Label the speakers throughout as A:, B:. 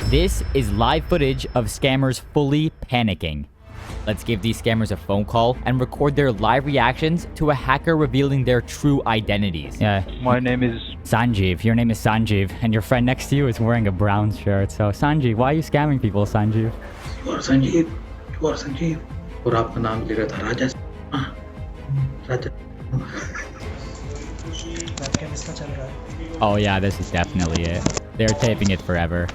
A: This is live footage of scammers fully panicking. Let's give these scammers a phone call and record their live reactions to a hacker revealing their true identities. Yeah,
B: My name is...
A: Sanjeev. Your name is Sanjeev, and your friend next to you is wearing a brown shirt. So, Sanjeev, why are you scamming people, Sanjeev?
C: You are Sanjeev. You are Sanjeev. और आपका नाम लिखा था राजा. राजा.
A: Oh yeah, this is definitely it. They're taping it forever.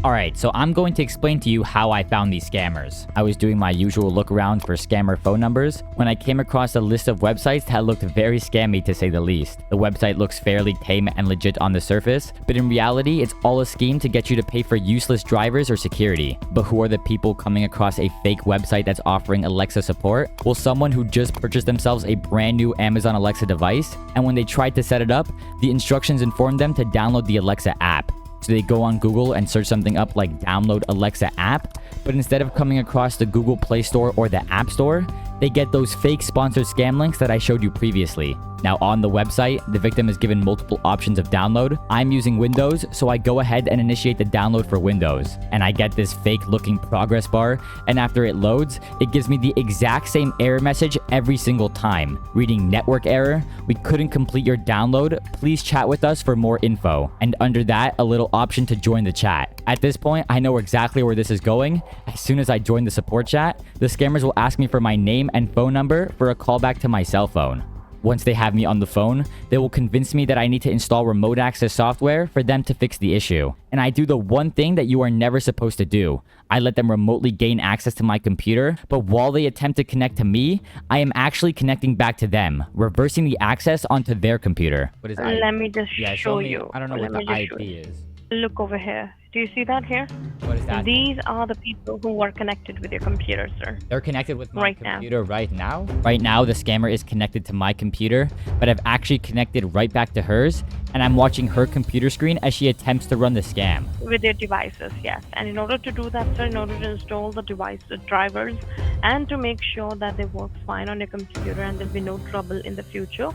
A: Alright, so I'm going to explain to you how I found these scammers. I was doing my usual look around for scammer phone numbers when I came across a list of websites that looked very scammy to say the least. The website looks fairly tame and legit on the surface, but in reality, it's all a scheme to get you to pay for useless drivers or security. But who are the people coming across a fake website that's offering Alexa support? Well, someone who just purchased themselves a brand new Amazon Alexa device, and when they tried to set it up, the instructions informed them to download the Alexa app. So they go on Google and search something up like download Alexa app, but instead of coming across the Google Play Store or the App Store, they get those fake sponsored scam links that I showed you previously. Now on the website, the victim is given multiple options of download. I'm using Windows, so I go ahead and initiate the download for Windows. And I get this fake looking progress bar, and after it loads, it gives me the exact same error message every single time. Reading network error, we couldn't complete your download, please chat with us for more info. And under that, a little option to join the chat. At this point, I know exactly where this is going. As soon as I join the support chat, the scammers will ask me for my name and phone number for a callback to my cell phone. Once they have me on the phone, they will convince me that I need to install remote access software for them to fix the issue. And I do the one thing that you are never supposed to do. I let them remotely gain access to my computer, but while they attempt to connect to me, I am actually connecting back to them, reversing the access onto their computer. What is
D: Let me just show
A: me,
D: you.
A: I don't know what the IP is.
D: Look over here. Do you see that here?
A: What is that?
D: These are the people who are connected with your computer, sir.
A: They're connected with my
D: Right
A: computer right now? Right now, the scammer is connected to my computer, but I've actually connected right back to hers, and I'm watching her computer screen as she attempts to run the scam.
D: With their devices, yes. And in order to do that, sir, in order to install the device, the drivers, and to make sure that they work fine on your computer and there'll be no trouble in the future,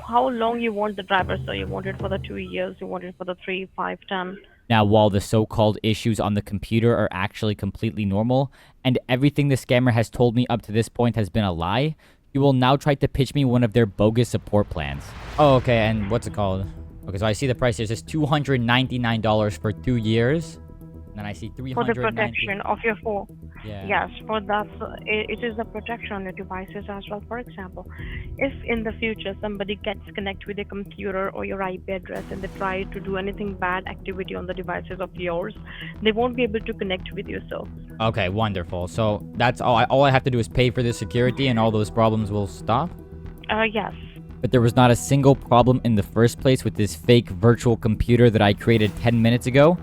D: how long you want the driver? So you want it for the 2 years, you want it for the 3, 5, 10.
A: Now, while the so-called issues on the computer are actually completely normal, and everything the scammer has told me up to this point has been a lie, he will now try to pitch me one of their bogus support plans. Oh, okay, and what's it called? Okay, so I see the price here. It says $299 for 2 years. And then I see $390.
D: For the protection of your phone.
A: Yeah.
D: Yes, for that, it is the protection on your devices as well. For example, if in the future somebody gets connected with your computer or your IP address and they try to do anything bad activity on the devices of yours, they won't be able to connect with you, so.
A: Okay, wonderful. So that's all I have to do is pay for the security and all those problems will stop?
D: Yes.
A: But there was not a single problem in the first place with this fake virtual computer that I created 10 minutes ago.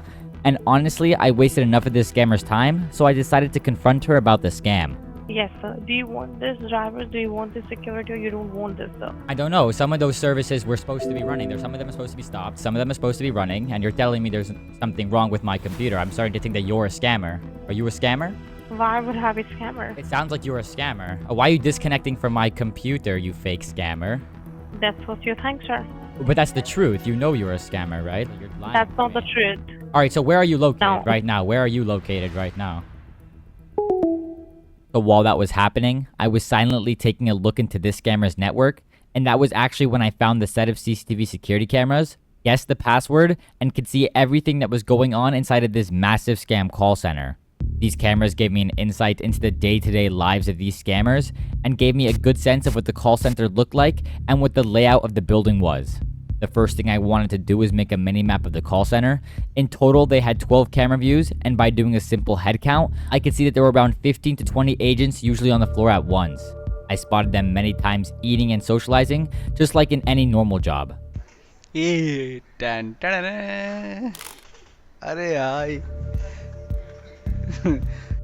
A: And honestly, I wasted enough of this scammer's time, so I decided to confront her about the scam.
D: Yes, sir. Do you want this drivers? Do you want this security or you don't want this, sir?
A: I don't know. Some of those services were supposed to be running. Some of them are supposed to be stopped. Some of them are supposed to be running. And you're telling me there's something wrong with my computer. I'm starting to think that you're a scammer. Are you a scammer?
D: Why would I be a scammer?
A: It sounds like you're a scammer. Why are you disconnecting from my computer, you fake scammer?
D: That's what you think, sir.
A: But that's the truth. You know you're a scammer, right? You're lying.
D: That's not the truth.
A: Alright, so where are you located
D: No.
A: right now? Where are you located right now? So while that was happening, I was silently taking a look into this scammer's network, and that was actually when I found the set of CCTV security cameras, guessed the password, and could see everything that was going on inside of this massive scam call center. These cameras gave me an insight into the day-to-day lives of these scammers, and gave me a good sense of what the call center looked like and what the layout of the building was. The first thing I wanted to do was make a mini-map of the call center. In total, they had 12 camera views, and by doing a simple head count, I could see that there were around 15 to 20 agents usually on the floor at once. I spotted them many times eating and socializing, just like in any normal job.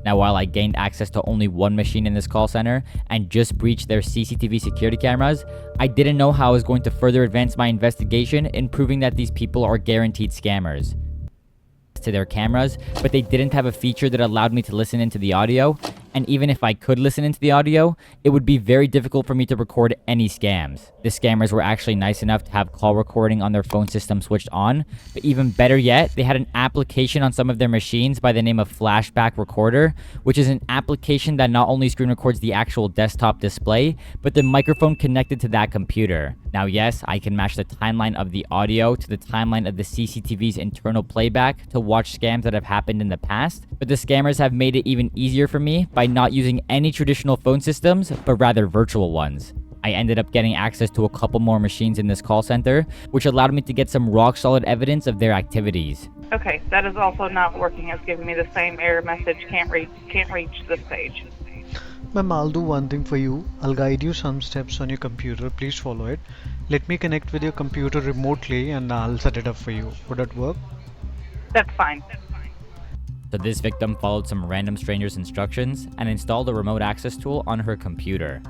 A: Now, while I gained access to only one machine in this call center and just breached their CCTV security cameras, I didn't know how I was going to further advance my investigation in proving that these people are guaranteed scammers. To their cameras, but they didn't have a feature that allowed me to listen into the audio, and even if I could listen into the audio, it would be very difficult for me to record any scams. The scammers were actually nice enough to have call recording on their phone system switched on, but even better yet, they had an application on some of their machines by the name of Flashback Recorder, which is an application that not only screen records the actual desktop display, but the microphone connected to that computer. Now yes, I can match the timeline of the audio to the timeline of the CCTV's internal playback to watch scams that have happened in the past, but the scammers have made it even easier for me by not using any traditional phone systems, but rather virtual ones. I ended up getting access to a couple more machines in this call center, which allowed me to get some rock-solid evidence of their activities.
B: Okay, that is also not working. It's giving me the same error message, can't reach this page.
E: Ma'am, I'll do one thing for you. I'll guide you some steps on your computer. Please follow it. Let me connect with your computer remotely and I'll set it up for you. Would that work?
B: That's fine.
A: So this victim followed some random stranger's instructions and installed a remote access tool on her computer.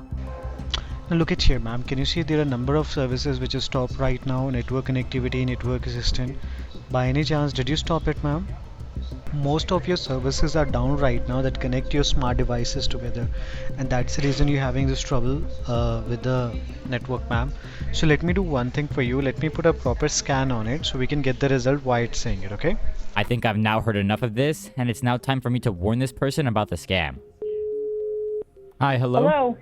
E: Now look at here, ma'am. Can you see there are a number of services which is stopped right now? Network connectivity, network assistant. By any chance, did you stop it, ma'am? Most of your services are down right now that connect your smart devices together, and that's the reason you're having this trouble with the network, ma'am. So let me do one thing for you. Let me put a proper scan on it so we can get the result why it's saying it, okay?
A: I think I've now heard enough of this, and it's now time for me to warn this person about the scam. Hi, hello?
B: Hello?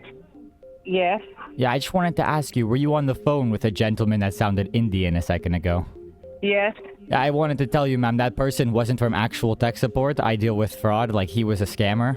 B: Yes.
A: Yeah, I just wanted to ask you, were you on the phone with a gentleman that sounded Indian a second ago?
B: Yes.
A: Yeah, I wanted to tell you, ma'am, that person wasn't from actual tech support. I deal with fraud, like he was a scammer.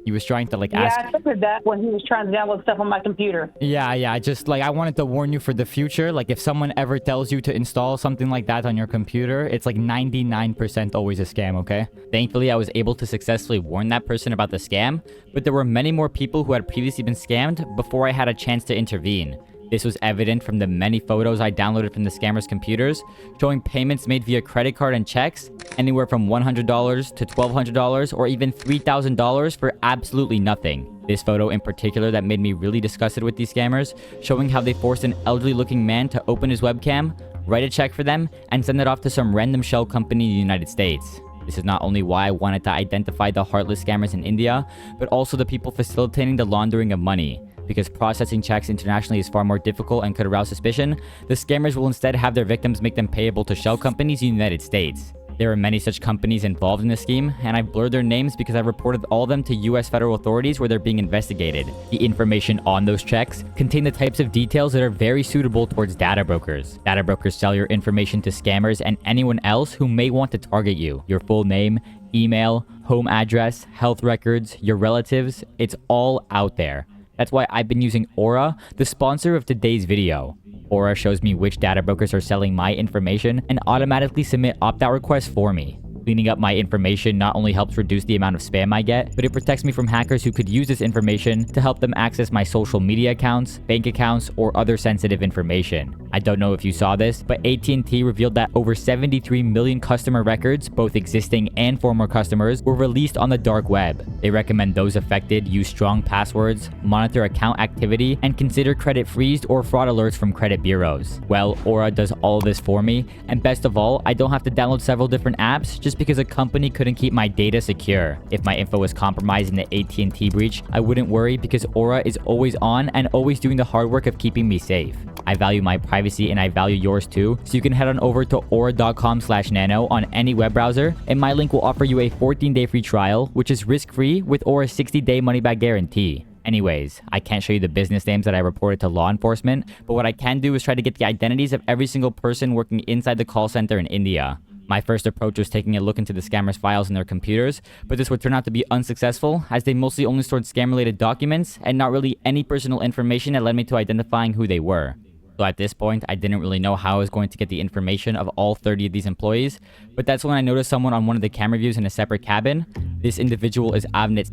A: He was trying to ask...
F: Yeah, I figured that when he was trying to download stuff on my computer.
A: Yeah, I wanted to warn you for the future. Like, if someone ever tells you to install something like that on your computer, it's 99% always a scam, okay? Thankfully, I was able to successfully warn that person about the scam, but there were many more people who had previously been scammed before I had a chance to intervene. This was evident from the many photos I downloaded from the scammers' computers, showing payments made via credit card and checks, anywhere from $100 to $1,200 or even $3,000 for absolutely nothing. This photo in particular that made me really disgusted with these scammers, showing how they forced an elderly-looking man to open his webcam, write a check for them, and send it off to some random shell company in the United States. This is not only why I wanted to identify the heartless scammers in India, but also the people facilitating the laundering of money. Because processing checks internationally is far more difficult and could arouse suspicion, the scammers will instead have their victims make them payable to shell companies in the United States. There are many such companies involved in this scheme, and I've blurred their names because I've reported all of them to US federal authorities where they're being investigated. The information on those checks contain the types of details that are very suitable towards data brokers. Data brokers sell your information to scammers and anyone else who may want to target you. Your full name, email, home address, health records, your relatives, it's all out there. That's why I've been using Aura, the sponsor of today's video. Aura shows me which data brokers are selling my information and automatically submit opt-out requests for me. Cleaning up my information not only helps reduce the amount of spam I get, but it protects me from hackers who could use this information to help them access my social media accounts, bank accounts, or other sensitive information. I don't know if you saw this, but AT&T revealed that over 73 million customer records, both existing and former customers, were released on the dark web. They recommend those affected use strong passwords, monitor account activity, and consider credit freezed or fraud alerts from credit bureaus. Well, Aura does all of this for me, and best of all, I don't have to download several different apps just because a company couldn't keep my data secure. If my info was compromised in the AT&T breach, I wouldn't worry because Aura is always on and always doing the hard work of keeping me safe. I value my privacy and I value yours too, so you can head on over to aura.com/nano on any web browser, and my link will offer you a 14-day free trial, which is risk-free with Aura's 60-day money-back guarantee. Anyways, I can't show you the business names that I reported to law enforcement, but what I can do is try to get the identities of every single person working inside the call center in India. My first approach was taking a look into the scammers' files in their computers, but this would turn out to be unsuccessful as they mostly only stored scam-related documents and not really any personal information that led me to identifying who they were. So at this point, I didn't really know how I was going to get the information of all 30 of these employees, but that's when I noticed someone on one of the camera views in a separate cabin. This individual is Avnit.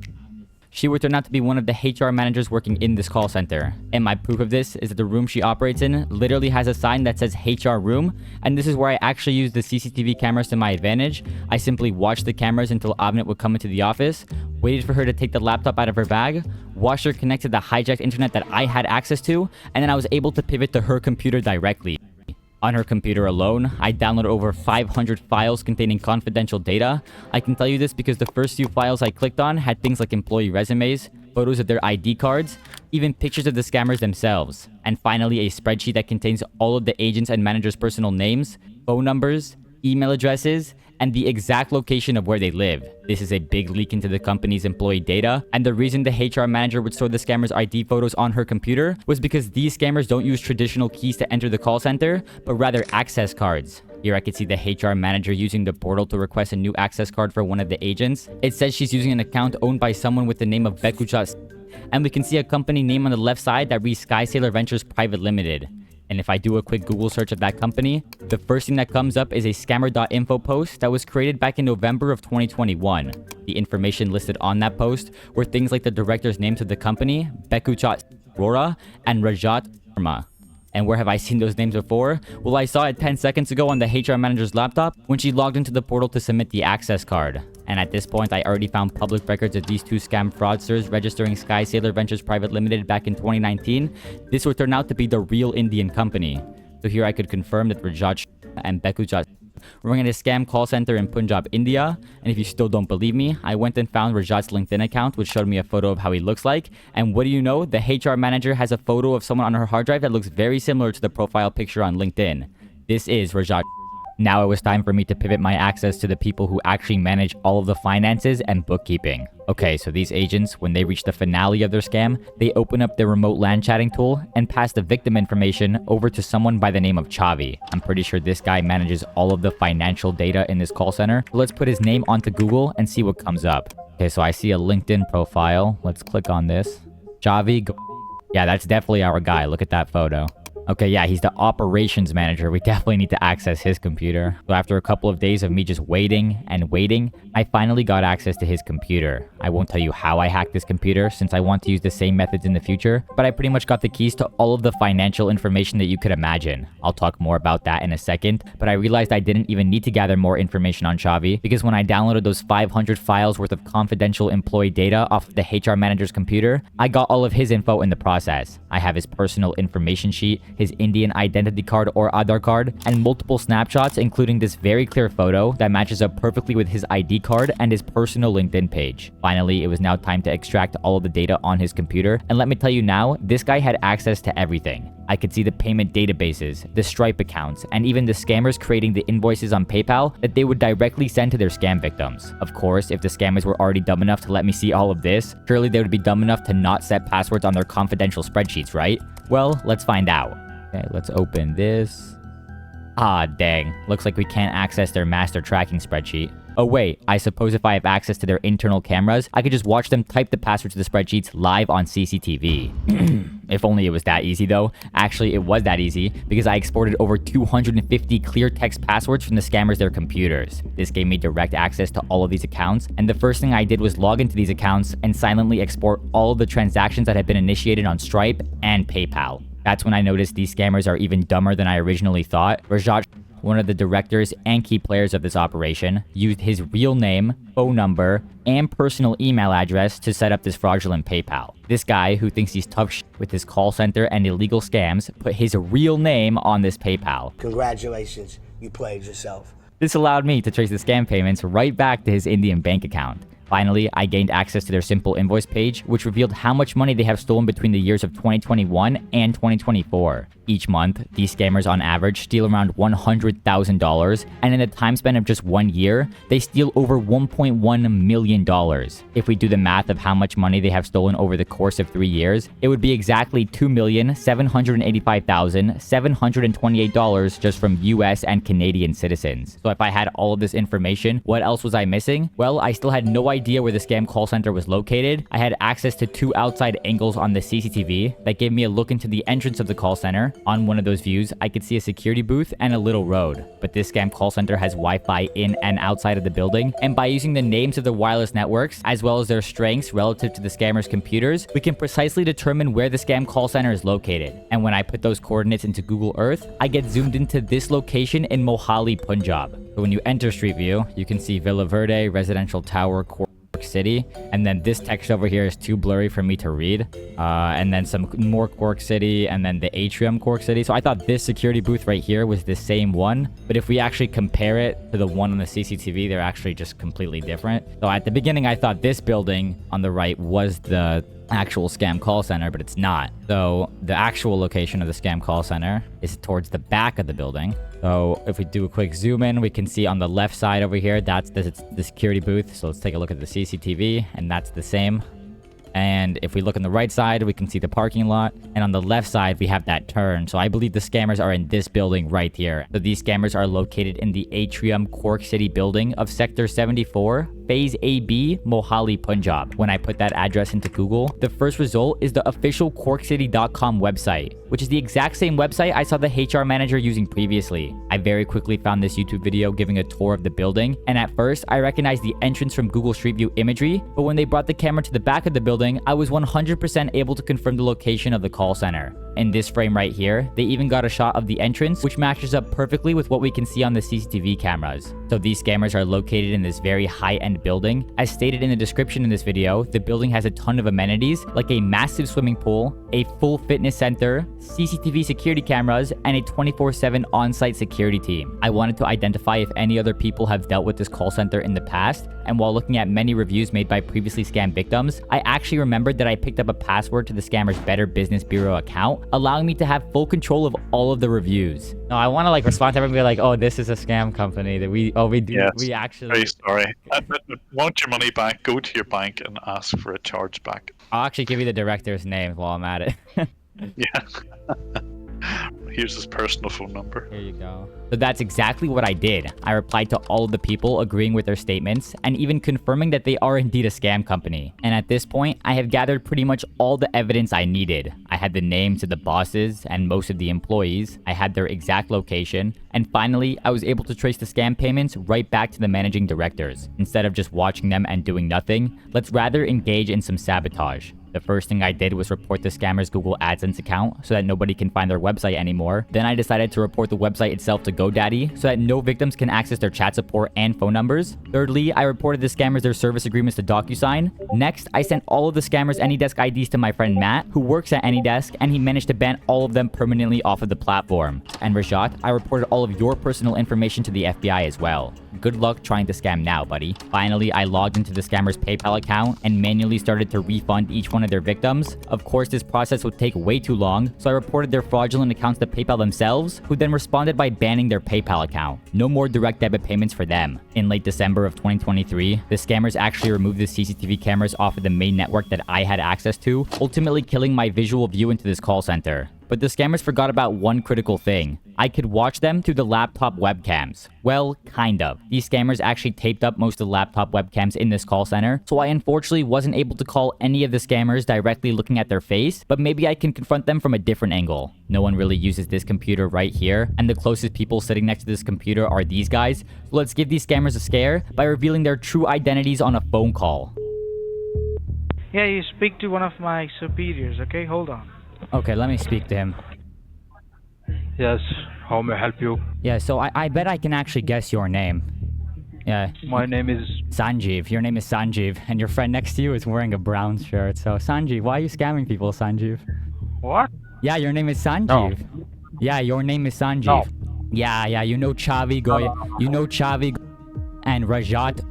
A: She would turn out to be one of the HR managers working in this call center. And my proof of this is that the room she operates in literally has a sign that says HR room, and this is where I actually use the CCTV cameras to my advantage. I simply watched the cameras until Avnit would come into the office, waited for her to take the laptop out of her bag, watched her connect to the hijacked internet that I had access to, and then I was able to pivot to her computer directly. On her computer alone, I downloaded over 500 files containing confidential data. I can tell you this because the first few files I clicked on had things like employee resumes, photos of their ID cards, even pictures of the scammers themselves, and finally a spreadsheet that contains all of the agents' and managers' personal names, phone numbers, email addresses, and the exact location of where they live. This is a big leak into the company's employee data, and the reason the HR manager would store the scammer's ID photos on her computer was because these scammers don't use traditional keys to enter the call center, but rather access cards. Here I can see the HR manager using the portal to request a new access card for one of the agents. It says she's using an account owned by someone with the name of Bekucha, and we can see a company name on the left side that reads Sky Sailor Ventures Private Limited. And if I do a quick Google search of that company, the first thing that comes up is a scammer.info post that was created back in November of 2021. The information listed on that post were things like the director's names of the company, Bekucha Rora and Rajat Sharma. And where have I seen those names before? Well, I saw it 10 seconds ago on the HR manager's laptop when she logged into the portal to submit the access card. And at this point, I already found public records of these two scam fraudsters registering Sky Sailor Ventures Private Limited back in 2019. This would turn out to be the real Indian company. So here I could confirm that Rajat and Bekucha were running a scam call center in Punjab, India. And if you still don't believe me, I went and found Rajat's LinkedIn account, which showed me a photo of how he looks like. And what do you know? The HR manager has a photo of someone on her hard drive that looks very similar to the profile picture on LinkedIn. This is Rajat. Now it was time for me to pivot my access to the people who actually manage all of the finances and bookkeeping. Okay, so these agents, when they reach the finale of their scam, they open up their remote LAN chatting tool and pass the victim information over to someone by the name of Chavi. I'm pretty sure this guy manages all of the financial data in this call center. So let's put his name onto Google and see what comes up. Okay, so I see a LinkedIn profile. Let's click on this. Chavi. Yeah, that's definitely our guy. Look at that photo. Okay, yeah, he's the operations manager. We definitely need to access his computer. So after a couple of days of me just waiting and waiting, I finally got access to his computer. I won't tell you how I hacked this computer since I want to use the same methods in the future, but I pretty much got the keys to all of the financial information that you could imagine. I'll talk more about that in a second, but I realized I didn't even need to gather more information on Chavi because when I downloaded those 500 files worth of confidential employee data off of the HR manager's computer, I got all of his info in the process. I have his personal information sheet, his Indian identity card or Aadhaar card, and multiple snapshots including this very clear photo that matches up perfectly with his ID card and his personal LinkedIn page. Finally, it was now time to extract all of the data on his computer, and let me tell you now, this guy had access to everything. I could see the payment databases, the Stripe accounts, and even the scammers creating the invoices on PayPal that they would directly send to their scam victims. Of course, if the scammers were already dumb enough to let me see all of this, surely they would be dumb enough to not set passwords on their confidential spreadsheets, right? Well, let's find out. Okay, let's open this. Ah, dang. Looks like we can't access their master tracking spreadsheet. Oh wait, I suppose if I have access to their internal cameras, I could just watch them type the password to the spreadsheets live on CCTV. If only it was that easy though. Actually, it was that easy because I exported over 250 clear text passwords from the scammers' their computers. This gave me direct access to all of these accounts, and the first thing I did was log into these accounts and silently export all of the transactions that had been initiated on Stripe and PayPal. That's when I noticed these scammers are even dumber than I originally thought. Rajat, one of the directors and key players of this operation, used his real name, phone number, and personal email address to set up this fraudulent PayPal. This guy, who thinks he's tough with his call center and illegal scams, put his real name on this PayPal.
G: Congratulations, you played yourself.
A: This allowed me to trace the scam payments right back to his Indian bank account. Finally, I gained access to their simple invoice page, which revealed how much money they have stolen between the years of 2021 and 2024. Each month, these scammers on average steal around $100,000, and in a time span of just 1 year, they steal over $1.1 million. If we do the math of how much money they have stolen over the course of 3 years, it would be exactly $2,785,728 just from US and Canadian citizens. So if I had all of this information, what else was I missing? Well, I still had no idea where the scam call center was located. I had access to 2 outside angles on the CCTV that gave me a look into the entrance of the call center. On one of those views, I could see a security booth and a little road. But this scam call center has Wi-Fi in and outside of the building, and by using the names of the wireless networks, as well as their strengths relative to the scammers' computers, we can precisely determine where the scam call center is located. And when I put those coordinates into Google Earth, I get zoomed into this location in Mohali, Punjab. So when you enter Street View, you can see Villa Verde, Residential Tower, City, and then this text over here is too blurry for me to read, and then some more Cork City, and then the atrium Cork City. So I thought this security booth right here was the same one, but if we actually compare it to the one on the CCTV, they're actually just completely different. So at the beginning I thought this building on the right was the actual scam call center, but it's not. So the actual location of the scam call center is towards the back of the building. So if we do a quick zoom in, we can see on the left side over here, that's the security booth. So let's take a look at the CCTV, and that's the same. And if we look on the right side, we can see the parking lot. And on the left side, we have that turn. So I believe the scammers are in this building right here. So these scammers are located in the atrium Cork City building of Sector 74, Phase AB, Mohali, Punjab. When I put that address into Google, the first result is the official CorkCity.com website, which is the exact same website I saw the HR manager using previously. I very quickly found this YouTube video giving a tour of the building, and at first, I recognized the entrance from Google Street View imagery, but when they brought the camera to the back of the building, I was 100% able to confirm the location of the call center. In this frame right here, they even got a shot of the entrance, which matches up perfectly with what we can see on the CCTV cameras. So these scammers are located in this very high-end building. As stated in the description in this video, the building has a ton of amenities, like a massive swimming pool, a full fitness center, CCTV security cameras, and a 24/7 on-site security team. I wanted to identify if any other people have dealt with this call center in the past, and while looking at many reviews made by previously scammed victims, I actually remembered that I picked up a password to the scammer's Better Business Bureau account, allowing me to have full control of all of the reviews. No, I want to like respond to everybody like, oh, this is a scam company that we do.
H: Yes,
A: we actually.
H: Very sorry. Want your money back? Go to your bank and ask for a charge back.
A: I'll actually give you the director's name while I'm at it.
H: Yeah. Here's his personal phone number.
A: Here you go. So that's exactly what I did. I replied to all of the people agreeing with their statements and even confirming that they are indeed a scam company. And at this point, I have gathered pretty much all the evidence I needed. I had the names of the bosses and most of the employees. I had their exact location. And finally, I was able to trace the scam payments right back to the managing directors. Instead of just watching them and doing nothing, let's rather engage in some sabotage. The first thing I did was report the scammer's Google AdSense account so that nobody can find their website anymore. Then I decided to report the website itself to GoDaddy so that no victims can access their chat support and phone numbers. Thirdly, I reported the scammers their service agreements to DocuSign. Next, I sent all of the scammers AnyDesk IDs to my friend Matt, who works at AnyDesk, and he managed to ban all of them permanently off of the platform. And Rajat, I reported all of your personal information to the FBI as well. Good luck trying to scam now, buddy. Finally, I logged into the scammer's PayPal account and manually started to refund each one of their victims. Of course, this process would take way too long, so I reported their fraudulent accounts to PayPal themselves, who then responded by banning their PayPal account. No more direct debit payments for them. In late December of 2023, the scammers actually removed the CCTV cameras off of the main network that I had access to, ultimately killing my visual view into this call center. But the scammers forgot about one critical thing. I could watch them through the laptop webcams. Well, kind of. These scammers actually taped up most of the laptop webcams in this call center, so I unfortunately wasn't able to call any of the scammers directly looking at their face, but maybe I can confront them from a different angle. No one really uses this computer right here, and the closest people sitting next to this computer are these guys, so let's give these scammers a scare by revealing their true identities on a phone call.
I: Yeah, you speak to one of my superiors, okay? Hold on.
A: Okay, let me speak to him.
I: Yes, how may I help you?
A: Yeah, so I bet I can actually guess your name. Yeah.
I: My name is
A: Sanjeev. Your name is Sanjeev, and your friend next to you is wearing a brown shirt. So, Sanjeev, why are you scamming people, Sanjeev?
I: What?
A: Yeah, your name is Sanjeev.
I: No.
A: Yeah, your name is Sanjeev.
I: No.
A: Yeah, you know Chavi Goy. You know Chavi and Rajat.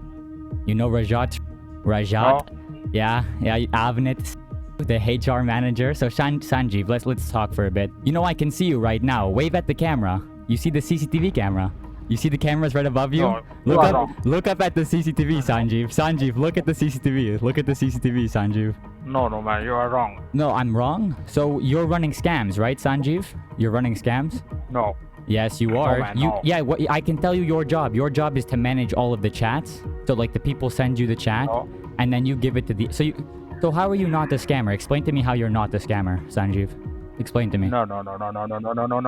A: You know Rajat? Rajat?
I: No.
A: Yeah, Avnit, the HR manager. So Sanjeev, let's talk for a bit. You know I can see you right now. Wave at the camera. You see the CCTV camera. You see the cameras right above you?
I: No,
A: look up at the CCTV, Sanjeev. Sanjeev, look at the CCTV. Look at the CCTV, Sanjeev.
I: No, man, you are wrong.
A: No, I'm wrong? So you're running scams, right, Sanjeev? You're running scams?
I: No.
A: Yes, you are.
I: No, man, no.
A: Yeah, I can tell you your job. Your job is to manage all of the chats. So like the people send you the chat,
I: no.
A: And then you give it to the... So how are you not the scammer? Explain to me how you're not the scammer, Sanjeev. Explain to me.
I: No,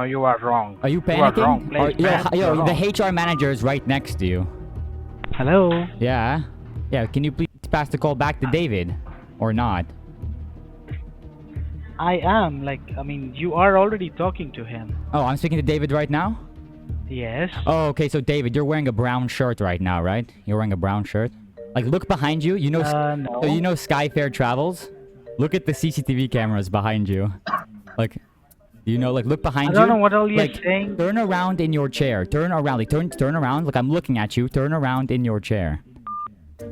I: you are wrong.
A: Are you panicking?
I: You are wrong.
A: Yo, the HR manager is right next to you.
I: Hello?
A: Yeah, can you please pass the call back to David? Or not?
I: I am, you are already talking to him.
A: Oh, I'm speaking to David right now?
I: Yes.
A: Oh, okay, so David, you're wearing a brown shirt right now, right? You're wearing a brown shirt? Like, look behind you. You know,
I: No.
A: so you know Skyfair Travels? Look at the CCTV cameras behind you. Like, you know, like, look behind you.
I: I don't know what all you're
A: like,
I: saying.
A: Turn around in your chair. Turn around. Like, turn around. Like, I'm looking at you. Turn around in your chair.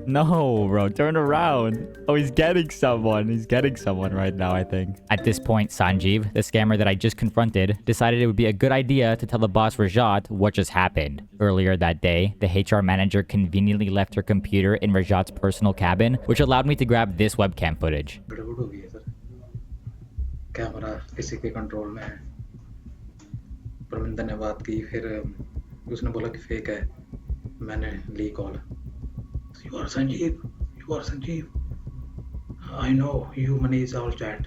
A: No, bro. Turn around. Oh, he's getting someone. He's getting someone right now, I think. At this point, Sanjeev, the scammer that I just confronted, decided it would be a good idea to tell the boss Rajat what just happened. Earlier that day, the HR manager conveniently left her computer in Rajat's personal cabin, which allowed me to grab this webcam footage.
C: गड़बड़ हो गई है sir camera किसी के control में है परमिंदर ने बात की फिर उसने बोला कि फेक है मैंने ली call You are Sanjeev. You are Sanjeev. I know. You manage all chat.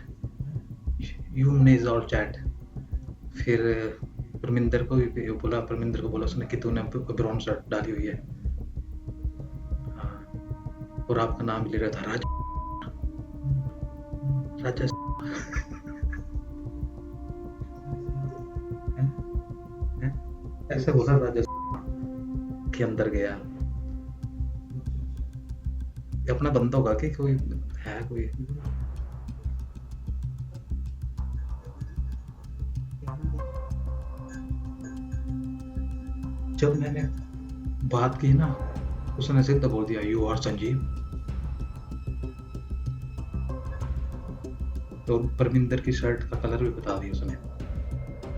C: You manage all chat. फिर परमिंदर को बोला उसने कि तूने ब्राउन शर्ट डाली हुई है हाँ और आपका नाम ले रहा था राजा ऐसे बोला राजा के अंदर गया ये अपना बंदा होगा कि कोई है कोई जब मैंने बात की ना उसने सीधा बोल दिया यू आर संजीव तो परमिंदर की शर्ट का कलर भी बता दिया उसने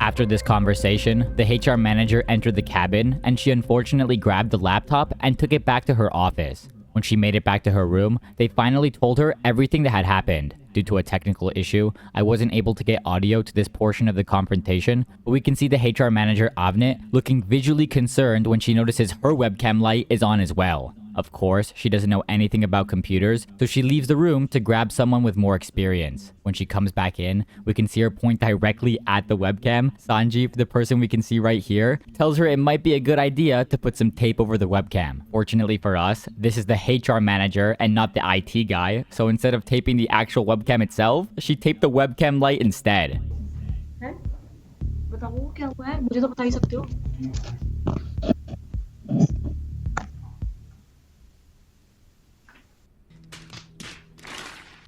A: After this conversation, the HR manager entered the cabin and she unfortunately grabbed the laptop and took it back to her office. When she made it back to her room, they finally told her everything that had happened. Due to a technical issue, I wasn't able to get audio to this portion of the confrontation, but we can see the HR manager Avnet looking visually concerned when she notices her webcam light is on as well. Of course, she doesn't know anything about computers, so she leaves the room to grab someone with more experience. When she comes back in, we can see her point directly at the webcam. Sanjeev, the person we can see right here, tells her it might be a good idea to put some tape over the webcam. Fortunately for us, this is the HR manager and not the IT guy, so instead of taping the actual webcam itself, she taped the webcam light instead.
J: बताओ क्या हुआ है मुझे तो बता ही सकते हो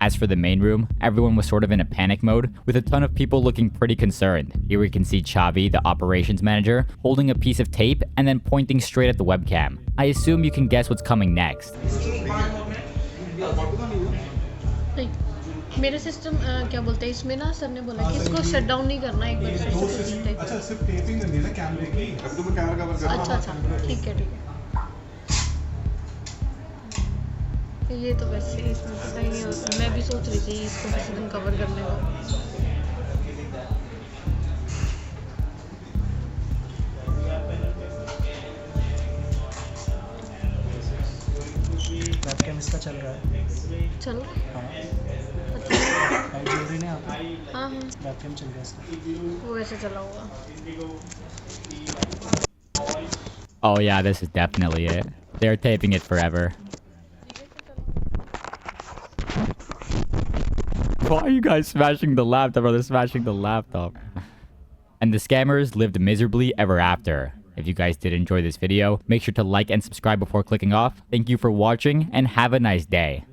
A: As for the main room, everyone was sort of in a panic mode, with a ton of people looking pretty concerned. Here we can see Chavi, the operations manager, holding a piece of tape and then pointing straight at the webcam. I assume you can guess what's coming next.
J: मेरे system क्या बोलते हैं इसमें ना sir ने बोला कि इसको शट डाउन नहीं करना एक बार से अच्छा सिर्फ टेपिंग करनी है ना कैमरे की अभी तो मैं कैमरा कवर कर रहा हूं अच्छा ठीक है ये तो वैसे इसमें पता ही नहीं होता मैं भी सोच रही थी इसको किसी दिन कवर करने को
E: वेबकैम इसका चल रहा है
J: चल हाँ
E: वेबकैम चल रहा है इसका
J: वो ऐसे चला होगा
A: Oh yeah, this is definitely it. They're taping it forever. Why are you guys smashing the laptop? Or they're smashing the laptop. And the scammers lived miserably ever after. If you guys did enjoy this video, make sure to like and subscribe before clicking off. Thank you for watching and have a nice day.